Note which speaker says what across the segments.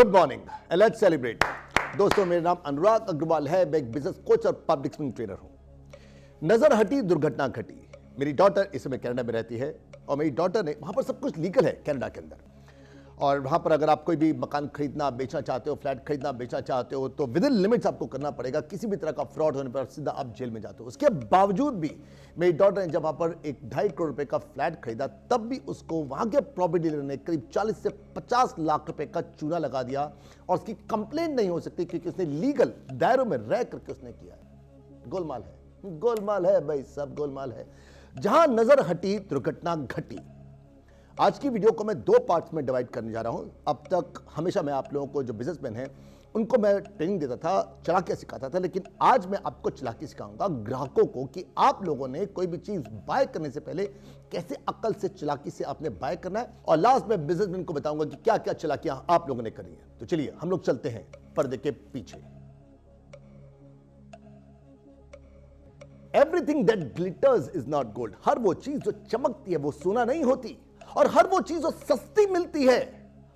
Speaker 1: Good morning, let's celebrate. दोस्तों, मेरा नाम अनुराग अग्रवाल है। मैं एक बिजनेस कोच और पब्लिक स्पीकिंग ट्रेनर हूं। नजर हटी, दुर्घटना घटी। मेरी डॉटर इस समय कनाडा में रहती है और मेरी डॉटर ने, वहां पर सब कुछ लीगल है कनाडा के अंदर, और वहां पर अगर आप कोई भी मकान खरीदना बेचना चाहते हो, फ्लैट खरीदना बेचना चाहते हो, तो विद इन लिमिट्स आपको करना पड़ेगा। किसी भी तरह का फ्रॉड होने पर सीधा आप जेल में जाते हो। उसके बावजूद भी मेरी डॉटर ने जब वहां पर एक 2.5 करोड़ रुपए का फ्लैट खरीदा, तब भी उसको वहां के प्रॉपर्टी डीलर ने करीब 40 से 50 लाख रुपए का चूना लगा दिया, और उसकी कंप्लेंट नहीं हो सकती क्योंकि उसने लीगल दायरों में रह करके उसने किया है। गोलमाल है, गोलमाल है भाई, सब गोलमाल है। जहां नजर हटी, दुर्घटना घटी। आज की वीडियो को मैं 2 पार्ट्स में डिवाइड करने जा रहा हूं। अब तक हमेशा मैं आप लोगों को, जो बिजनेसमैन हैं, उनको मैं ट्रेनिंग देता था, चालाकियां सिखाता था, लेकिन आज मैं आपको चालाकी सिखाऊंगा ग्राहकों को कि आप लोगों ने कोई भी चीज बाय करने से पहले कैसे अक्ल से, चालाकी से आपने बाय करना है। और लास्ट में बिजनेसमैन को बताऊंगा कि क्या क्या चालाकियां आप लोगों ने करनी है। तो चलिए हम लोग चलते हैं पर्दे के पीछे। Everything that glitters is not gold. हर वो चीज जो चमकती है वो सोना नहीं होती, और हर वो चीज जो सस्ती मिलती है,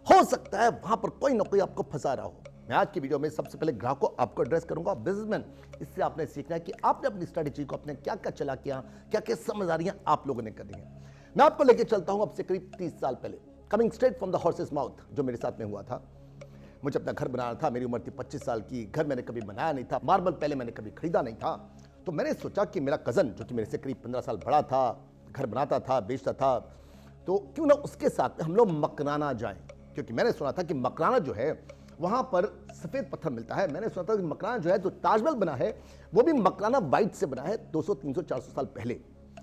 Speaker 1: हो सकता है वहां पर कोई ना कोई आपको फंसा रहा हो। मैं आज की वीडियो में सबसे पहले ग्राहकों आपको एड्रेस करूंगा। बिजनेसमैन, इससे आपने सीखना है कि आपने अपनी स्ट्रेटेजी को, अपने क्या क्या चालाकियां, क्या क्या समझदारियां आप लोगों ने करनी है। मैं आपको लेके चलता हूं अब से करीब 30 साल पहले, coming straight from the horses mouth, जो मेरे साथ में हुआ था। मुझे अपना घर बनाना था। मेरी उम्र थी 25 साल की। घर मैंने कभी बनाया नहीं था, मार्बल पहले मैंने कभी खरीदा नहीं था। तो मैंने सोचा कि मेरा कजन, जो कि मेरे से करीब 15 साल बड़ा था, घर बनाता था, बेचता था, तो क्यों ना उसके साथ हम लोग मकराना जाएं। क्योंकि मैंने सुना था कि मकराना जो है वहां पर सफेद पत्थर मिलता है। मैंने सुना था कि मकराना जो है, जो ताजमहल बना है, वो भी मकराना वाइट से बना है 200, 300, 400 साल पहले।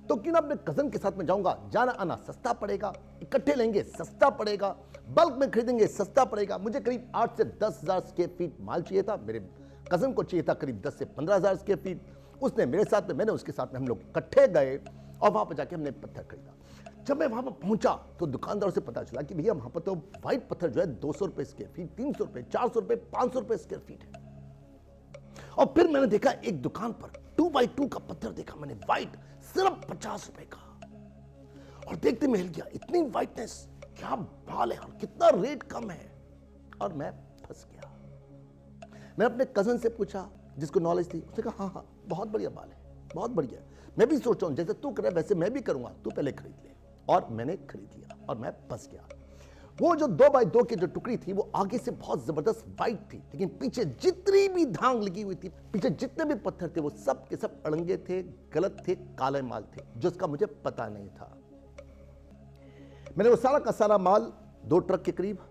Speaker 1: तो क्यों ना अपने कजन के साथ में जाऊंगा। जाना आना सस्ता पड़ेगा, इकट्ठे लेंगे सस्ता पड़ेगा, बल्क में खरीदेंगे सस्ता पड़ेगा। मुझे करीब 8 से 10 हजार स्क्वायर फीट माल चाहिए था। मेरे कजन को चाहिए था करीब 10 से 15 हजार स्क्वायर फीट। उसने मेरे साथ में, मैंने उसके साथ में, हम लोग इकट्ठे गए और वहां पर जाके हमने पत्थर खरीदा। जब मैं वहां पर पहुंचा तो दुकानदार से पता चला कि भैया वहां पर तो व्हाइट पत्थर जो है 200 रुपए स्क्वायर फीट, 300 रुपए, 400 रुपए, 500 रुपए स्क्वायर फीट है। और फिर मैंने देखा एक दुकान पर 2x2 का पत्थर देखा मैंने, व्हाइट, सिर्फ 50 रुपए का। और देखते में हिल गया, इतनी व्हाइटनेस, क्या बाल है, कितना रेट कम है। और मैं फंस गया। मैं अपने कजन से पूछा, जिसको नॉलेज थी, उसने कहा हाँ, बहुत बढ़िया बाल है, बहुत बढ़िया। मैं भी सोच रहा हूं जैसे तू कर रहा है वैसे मैं भी करूंगा, तू पहले खरीद ले। और मैंने खरीद लिया और मैं फंस गया। वो जो 2x2 की जो टुकड़ी थी, वो आगे से बहुत जबरदस्त वाइट थी, लेकिन पीछे जितनी भी धांग लगी हुई थी, पीछे जितने भी पत्थर थे, वो सब के सब अड़ंगे थे, गलत थे, काले माल थे, जिसका मुझे पता नहीं था। मैंने वो सारा का सारा माल, 2 ट्रक के करीब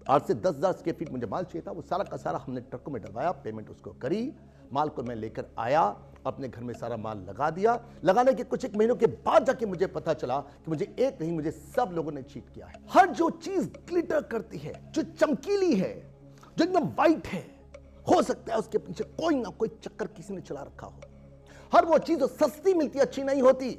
Speaker 1: 8 से 10 हजार स्क्वायर फीट मुझे माल चाहिए था, वो सारा का सारा हमने ट्रकों में डलवाया, पेमेंट उसको करी, माल को मैं लेकर आया, अपने घर में सारा माल लगा दिया। लगाने के कुछ एक महीनों के बाद जाके मुझे पता चला कि मुझे एक नहीं, मुझे सब लोगों ने चीट किया है। हर जो चीज ग्लिटर करती है, जो चमकीली है, जो एकदम वाइट है, हो सकता है उसके पीछे कोई ना कोई चक्कर किसी ने चला रखा हो। हर वो चीज जो सस्ती मिलती अच्छी नहीं होती।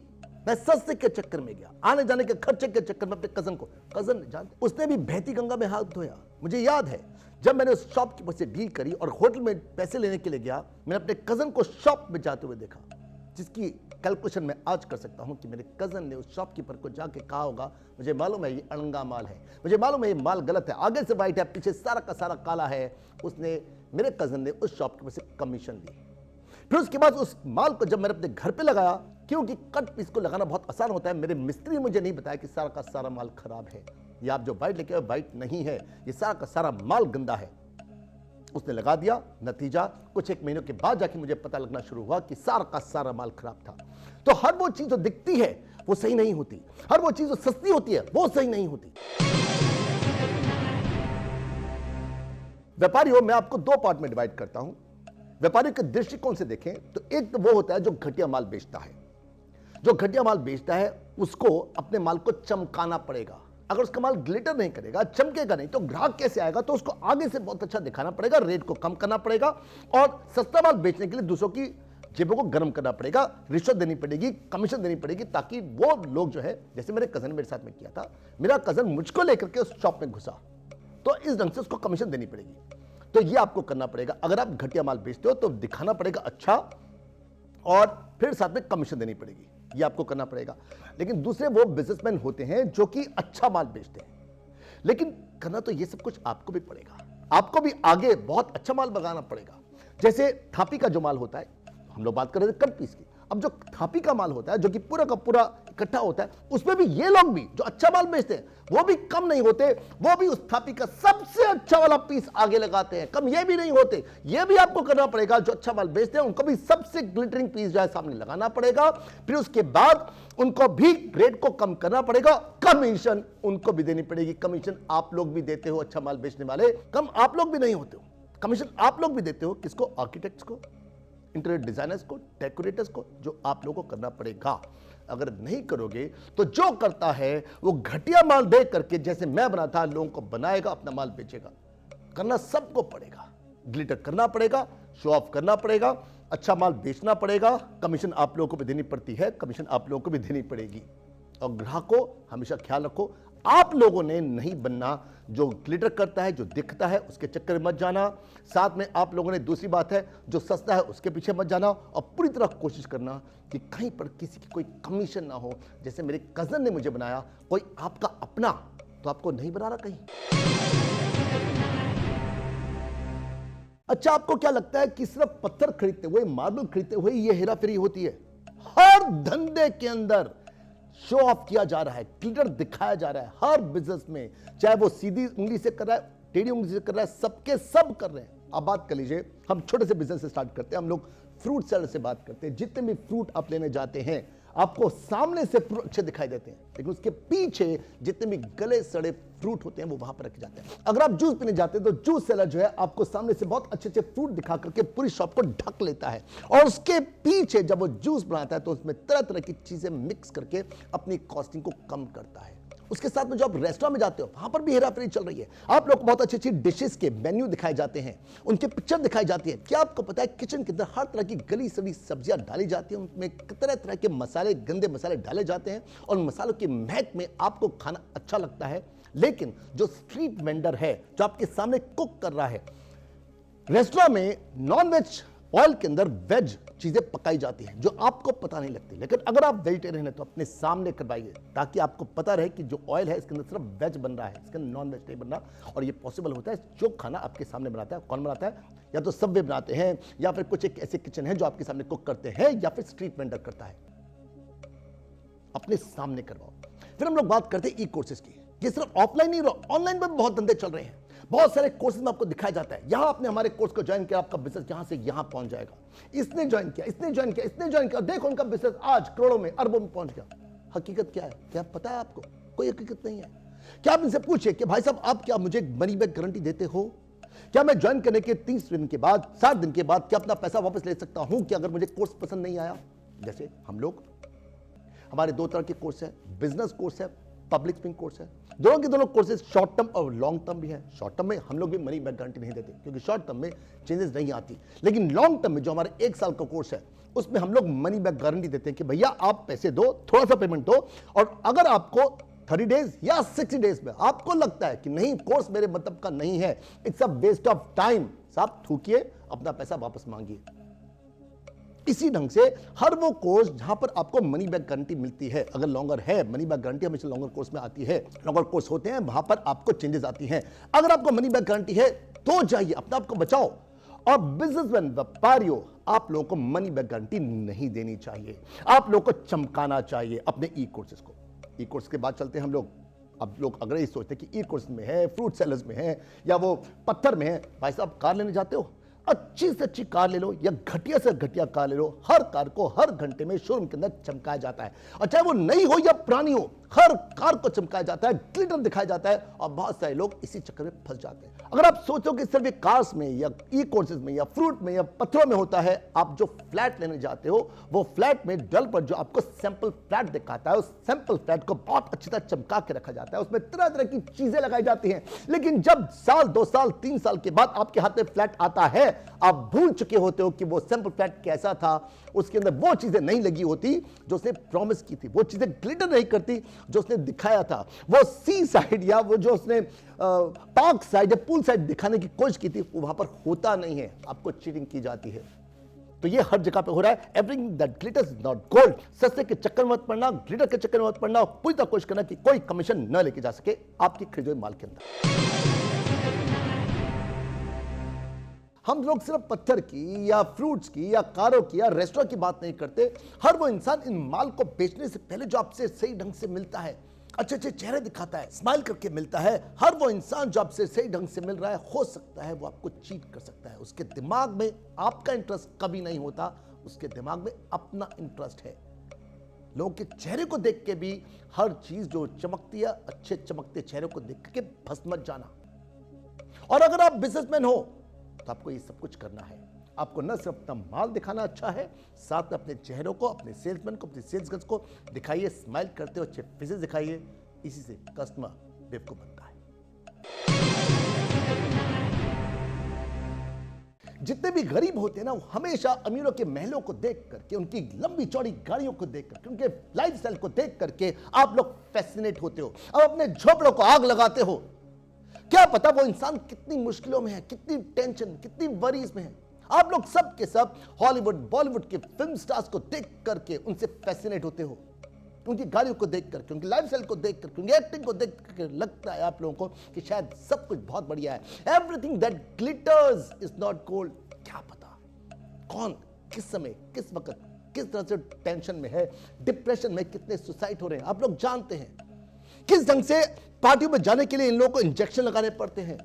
Speaker 1: मैं सस्ते के चक्कर में गया, आने जाने के खर्चे के चक्कर में अपने कजन को, कजन ने जानते, उसने भी बहती गंगा में हाथ धोया। मुझे याद है जब मैंने उस शॉपकीपर से डील करी और होटल में पैसे लेने के लिए गया, मैंने अपने कजन को शॉप में जाते हुए देखा, जिसकी कैलकुलेशन मैं आज कर सकता हूं कि मेरे कजन ने उस शॉपकीपर को जाके कहा होगा, मुझे मालूम है ये अड़ंगा माल है, मुझे मालूम है ये माल गलत है, आगे से वाइट है, पीछे सारा का सारा काला है। उसने, मेरे कजन ने उस शॉपकीपर से कमीशन ली। फिर उसके बाद उस माल को जब मैंने अपने घर पे लगाया, क्योंकि कट पीस को लगाना बहुत आसान होता है, मेरे मिस्त्री ने मुझे नहीं बताया कि सारा का सारा माल खराब है, ये आप जो व्हाइट लेके आए व्हाइट नहीं है, ये सारा का सारा माल गंदा है। उसने लगा दिया। नतीजा कुछ एक महीनों के बाद जाके मुझे पता लगना शुरू हुआ कि सारा का सारा माल खराब था। तो हर वो चीज जो दिखती है वो सही नहीं होती, हर वो चीज जो सस्ती होती है वो सही नहीं होती। व्यापारियों, मैं आपको 2 पार्ट में डिवाइड करता हूं। व्यापारी के दृष्टिकोण से देखें तो एक तो वो होता है जो घटिया माल बेचता है। जो घटिया माल बेचता है उसको अपने माल को चमकाना पड़ेगा। अगर उसका माल ग्लिटर नहीं करेगा, चमकेगा नहीं, तो ग्राहक कैसे आएगा? तो उसको आगे से बहुत अच्छा दिखाना पड़ेगा, रेट को कम करना पड़ेगा, और सस्ता माल बेचने के लिए दूसरों की जेबों को गर्म करना पड़ेगा, रिश्वत देनी पड़ेगी, कमीशन देनी पड़ेगी, ताकि वो लोग जो है, जैसे मेरे कजन मेरे साथ में किया था, मेरा कजन मुझको लेकर के उस शॉप में घुसा, तो इस ढंग से उसको कमीशन देनी पड़ेगी। तो ये आपको करना पड़ेगा। अगर आप घटिया माल बेचते हो तो दिखाना पड़ेगा अच्छा, और फिर साथ में कमीशन देनी पड़ेगी, ये आपको करना पड़ेगा। लेकिन दूसरे वो बिजनेसमैन होते हैं जो कि अच्छा माल बेचते हैं, लेकिन करना तो ये सब कुछ आपको भी पड़ेगा। आपको भी आगे बहुत अच्छा माल बनाना पड़ेगा। जैसे थापी का जो माल होता है, हम लोग बात कर रहे थे कट पीस की, अब जो थापी का माल होता है जो कि पूरा का पूरा इकट्ठा होता है, उसमें भी ये लोग भी जो अच्छा माल बेचते हैं वो भी कम नहीं होते, वो भी उस थापी का सबसे अच्छा वाला पीस आगे लगाते हैं, कम ये भी नहीं होते। ये भी आपको करना पड़ेगा, जो अच्छा माल बेचते हैं उनको भी सबसे ग्लिटरिंग पीस जो है सामने लगाना पड़ेगा। फिर उसके बाद उनको भी रेट को कम करना पड़ेगा, कमीशन उनको भी देनी पड़ेगी। कमीशन आप लोग भी देते हो, अच्छा माल बेचने वाले, कम आप लोग भी नहीं होते हो, कमीशन आप लोग भी देते हो। किसको? आर्किटेक्ट्स को, इंटीरियर डिजाइनर्स को, डेकोरेटर्स को, जो आप लोगों को करना पड़ेगा। अगर नहीं करोगे तो जो करता है वो घटिया माल दे करके, जैसे मैं बना था, लोगों को बनाएगा, अपना माल बेचेगा। करना सबको पड़ेगा, ग्लिटर करना पड़ेगा, शो ऑफ करना पड़ेगा, अच्छा माल बेचना पड़ेगा, कमीशन आप लोगों को भी देनी पड़ती है, कमीशन आप लोगों को भी देनी पड़ेगी। और ग्राहकों हमेशा ख्याल रखो, आप लोगों ने नहीं बनना, जो ग्लिटर करता है, जो दिखता है, उसके चक्कर में मत जाना। साथ में आप लोगों ने दूसरी बात है, जो सस्ता है उसके पीछे मत जाना, और पूरी तरह कोशिश करना कि कहीं पर किसी की कोई कमीशन ना हो। जैसे मेरे कजन ने मुझे बनाया, कोई आपका अपना तो आपको नहीं बना रहा कहीं। अच्छा, आपको क्या लगता है कि सिर्फ पत्थर खरीदते हुए, मार्बल खरीदते हुए ये हेरा फेरी होती है? हर धंधे के अंदर शो ऑफ किया जा रहा है, ग्लिटर दिखाया जा रहा है, हर बिजनेस में, चाहे वो सीधी उंगली से कर रहा है, टेढ़ी उंगली से कर रहा है, सबके सब कर रहे हैं। अब बात कर लीजिए, हम छोटे से बिजनेस से स्टार्ट करते हैं, हम लोग फ्रूट सेलर से बात करते हैं। जितने भी फ्रूट आप लेने जाते हैं, आपको सामने से फ्रूट अच्छे दिखाई देते हैं, लेकिन उसके पीछे जितने भी गले सड़े फ्रूट होते हैं वो वहां पर रखे जाते हैं। अगर आप जूस पीने जाते हैं तो जूस सेलर जो है आपको सामने से बहुत अच्छे अच्छे फ्रूट दिखा करके पूरी शॉप को ढक लेता है, और उसके पीछे जब वो जूस बनाता है तो उसमें तरह तरह की चीजें मिक्स करके अपनी कॉस्टिंग को कम करता है। उसके साथ में जो आप रेस्टोरेंट में जाते हो, वहां पर भी हेराफेरी चल रही है। आप लोग को बहुत अच्छी अच्छी डिशेस के मेन्यू दिखाए जाते हैं, उनकी पिक्चर दिखाई जाती है। क्या आपको पता है किचन के अंदर हर तरह की गली सड़ी सब्जियां डाली जाती हैं, उनमें तरह तरह के मसाले, गंदे मसाले डाले जाते हैं, और मसालों की महक में आपको खाना अच्छा लगता है। लेकिन जो स्ट्रीट वेंडर है, जो आपके सामने कुक कर रहा है, रेस्टोरेंट में नॉनवेज ऑयल के अंदर वेज चीजें पकाई जाती हैं जो आपको पता नहीं लगती। लेकिन अगर आप वेजिटेरियन हैं तो अपने सामने करवाइए, ताकि आपको पता रहे कि जो ऑयल है इसके अंदर सिर्फ वेज बन रहा है, इसके अंदर नॉन वेज नहीं बन रहा। और ये पॉसिबल होता है जो खाना आपके सामने बनाता है। कौन बनाता है? या तो सबवे बनाते हैं, या फिर कुछ एक ऐसे किचन है जो आपके सामने कुक करते हैं, या फिर स्ट्रीट वेंडर करता है। अपने सामने करवाओ। फिर हम लोग बात करते हैं ई कोर्सेज की। ये सिर्फ ऑफलाइन नहीं, ऑनलाइन में भी बहुत धंधे चल रहे हैं। बहुत सारे कोर्सेज में आपको दिखाया जाता है, यहां आपने हमारे कोर्स को ज्वाइन किया, आपका बिजनेस यहां से यहां पहुंच जाएगा। इसने ज्वाइन किया, इसने ज्वाइन किया, इसने ज्वाइन किया, देखो उनका बिजनेस आज करोड़ों में, अरबों में पहुंच गया। हकीकत क्या है? क्या पता है आपको? कोई हकीकत नहीं है। क्या आप इनसे पूछिए कि भाई साहब आप क्या मुझे मनी बैक गारंटी देते हो? क्या मैं ज्वाइन करने के 30 दिन के बाद, 7 दिन के बाद क्या अपना पैसा वापस ले सकता हूं कि अगर मुझे कोर्स पसंद नहीं आया? जैसे हम लोग, हमारे 2 तरह के कोर्स है, बिजनेस कोर्स है, पब्लिक स्पीकिंग कोर्स है। दोनों के दोनों कोर्सेज शॉर्ट टर्म और लॉन्ग टर्म भी है। शॉर्ट टर्म में हम लोग भी मनी बैक गारंटी नहीं देते, क्योंकि शॉर्ट टर्म में चेंजेस नहीं आती। लेकिन लॉन्ग टर्म में जो हमारे 1 साल का कोर्स है, उसमें हम लोग मनी बैक गारंटी देते हैं कि भैया आप पैसे दो, थोड़ा सा पेमेंट दो, और अगर आपको 30 डेज या 60 डेज में आपको लगता है कि नहीं कोर्स मेरे मतलब का नहीं है, it's a waste of time, साहब थूकिए, अपना पैसा वापस मांगिए। इसी ढंग से हर वो कोर्स जहां पर आपको मनी बैक गारंटी मिलती है, अगर लॉन्गर है, मनी बैक गारंटी हमेशा लॉन्गर कोर्स में आती है। लॉन्गर कोर्स होते हैं वहां पर आपको चेंजेस आती हैं। अगर आपको मनी बैक गारंटी है तो जाइए, अपने आप को बचाओ। और बिजनेसमैन, व्यापारियों, आप लोगों को मनी बैक गारंटी नहीं देनी चाहिए, आप लोगों को चमकाना चाहिए अपने ई कोर्सेज को। ई कोर्स के बाद चलते हैं हम लोग। अब लोग अगर ये सोचते हैं कि ई कोर्स में है, फ्रूट सेलर्स में है, या वो पत्थर में है, भाई साहब कार लेने जाते हो, अच्छी से अच्छी कार ले लो या घटिया से घटिया कार ले लो, हर कार को हर घंटे में शोरूम के अंदर चमकाया जाता है, और चाहे वो नई हो या पुरानी हो, हर कार को चमकाया जाता है, ग्लिटर दिखाया जाता है, और बहुत सारे लोग इसी चक्कर में फंस जाते हैं। अगर आप सोचो कि सिर्फ कार्स में या ई कोर्सेज में या फ्रूट में या पत्थरों में होता है, आप जो फ्लैट लेने जाते हो, वो फ्लैट में डेवलपर जो आपको सैंपल फ्लैट दिखाता है, उस सैंपल फ्लैट को बहुत अच्छी तरह चमका के रखा जाता है, उसमें तरह तरह की चीजें लगाई जाती हैं। लेकिन जब साल, 2 साल, 3 साल के बाद आपके हाथ में फ्लैट आता है, आप भूल चुके होते हो कि वो सैंपल फ्लैट कैसा था। उसके अंदर वो चीजें नहीं लगी होती जो उसने प्रॉमिस की थी, वो चीजें ग्लिटर नहीं करती जो उसने दिखाया था, वो सी साइड या वो जो उसने पार्क साइड या पूल साइड दिखाने की कोशिश की थी, वो वहां पर होता नहीं है, आपको चीटिंग की जाती है। तो ये हर जगह पे हो रहा है। Everything that glitters is not gold. सस्ते के चक्कर में मत पड़ना, ग्लिटर के चक्कर में मत पड़ना, पूरी तरह कोशिश करना कि कोई कमीशन न लेके जा सके आपकी खरीदे हुए माल के अंदर। हम लोग सिर्फ पत्थर की या फ्रूट्स की या कारों की या रेस्टोरेंट की बात नहीं करते। हर वो इंसान इन माल को बेचने से पहले जो आपसे सही ढंग से मिलता है, अच्छे अच्छे चेहरे दिखाता है, स्माइल करके मिलता है, हर वो इंसान जो आपसे सही ढंग से मिल रहा है, हो सकता है वो आपको चीट कर सकता है। उसके दिमाग में आपका इंटरेस्ट कभी नहीं होता, उसके दिमाग में अपना इंटरेस्ट है। लोगों के चेहरे को देख के भी हर चीज जो चमकती है, अच्छे चमकते चेहरे को देख के फंस मत जाना। और अगर आप बिजनेसमैन हो तो आपको ये सब कुछ करना है। आपको न सिर्फ अपना माल दिखाना अच्छा है, साथ में अपने चेहरों को, अपने सेल्समैन को, अपने सेल्स गर्ल्स को दिखाइए, स्माइल करते हो, अच्छे फेसेस दिखाइए। इसी से कस्टमर बेवकूफ बनता है। जितने भी गरीब होते हैं ना, वो हमेशा अमीरों के महलों को देख करके, उनकी लंबी चौड़ी गाड़ियों को देख करके, उनके लाइफस्टाइल को देख करके आप लोग फैसिनेट होते हो। अब अपने झोपड़ों को आग लगाते हो। क्या पता वो इंसान कितनी मुश्किलों में है, कितनी टेंशन, कितनी वरीज में है। आप लोग सब के सब हॉलीवुड बॉलीवुड के फिल्म स्टार्स को देख करके उनसे फैसिनेट होते हो, उनकी गाड़ियों को देख करके, उनकी लाइफस्टाइल को देख करके, उनकी एक्टिंग को देख करके लगता है आप लोगों को कि शायद सब कुछ बहुत बढ़िया है। Everything that glitters is not gold. क्या पता कौन किस समय किस वक्त किस तरह से टेंशन में है, डिप्रेशन में, कितने सुसाइड हो रहे हैं आप लोग जानते हैं। किस ढंग से पार्टियों में जाने के लिए इन लोगों को इंजेक्शन लगाने पड़ते हैं,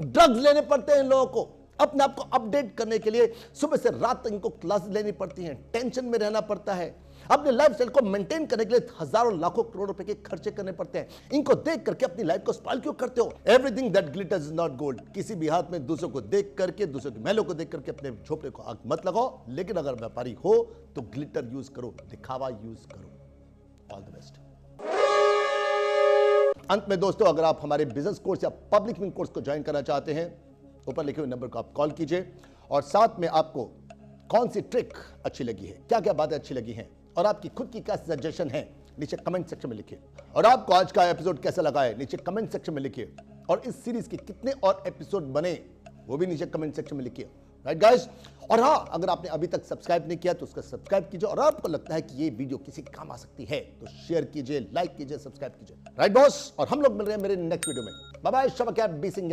Speaker 1: ड्रग्स लेने पड़ते हैं इन लोगों को, अपने आप को अपडेट करने के लिए सुबह से रात तक इनको क्लासेस लेनी पड़ती हैं, टेंशन में रहना पड़ता है, अपने लाइफस्टाइल को मेंटेन करने के लिए हजारों लाखों करोड़ रुपए के खर्चे करने पड़ते हैं। इनको देख करके अपनी लाइफ को स्पॉइल क्यों करते हो? Everything that glitters is not gold. किसी भी हाथ में दूसरों को देख करके, दूसरों के महलों को देख करके अपने झोपड़े को आग मत लगाओ। लेकिन अगर व्यापारी हो तो ग्लिटर यूज करो, दिखावा यूज करो। All the best. अंत में दोस्तों, अगर आप हमारे बिजनेस कोर्स या पब्लिक स्पीकिंग कोर्स को ज्वाइन करना चाहते हैं, ऊपर लिखे हुए नंबर को आप कॉल कीजिए और साथ में आपको कौन सी ट्रिक अच्छी लगी है, क्या क्या बातें अच्छी लगी हैं और आपकी खुद की क्या सजेशन है, नीचे कमेंट सेक्शन में लिखिए। और आपको आज का एपिसोड कैसा लगा है नीचे कमेंट सेक्शन में लिखिए। और इस सीरीज के कितने और एपिसोड बने वो भी नीचे कमेंट सेक्शन में लिखिए। Right guys? और हाँ, अगर आपने अभी तक सब्सक्राइब नहीं किया तो उसका सब्सक्राइब कीजिए। और आपको लगता है कि ये वीडियो किसी काम आ सकती है तो शेयर कीजिए, लाइक कीजिए, सब्सक्राइब कीजिए। Right boss? और हम लोग मिल रहे हैं मेरे नेक्स्ट वीडियो में। Bye bye, Shaba B Singh.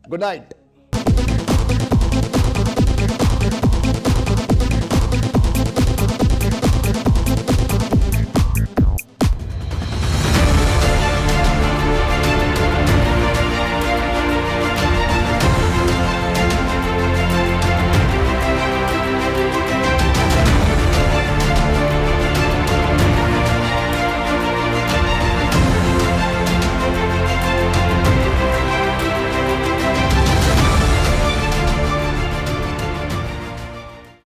Speaker 1: Good night.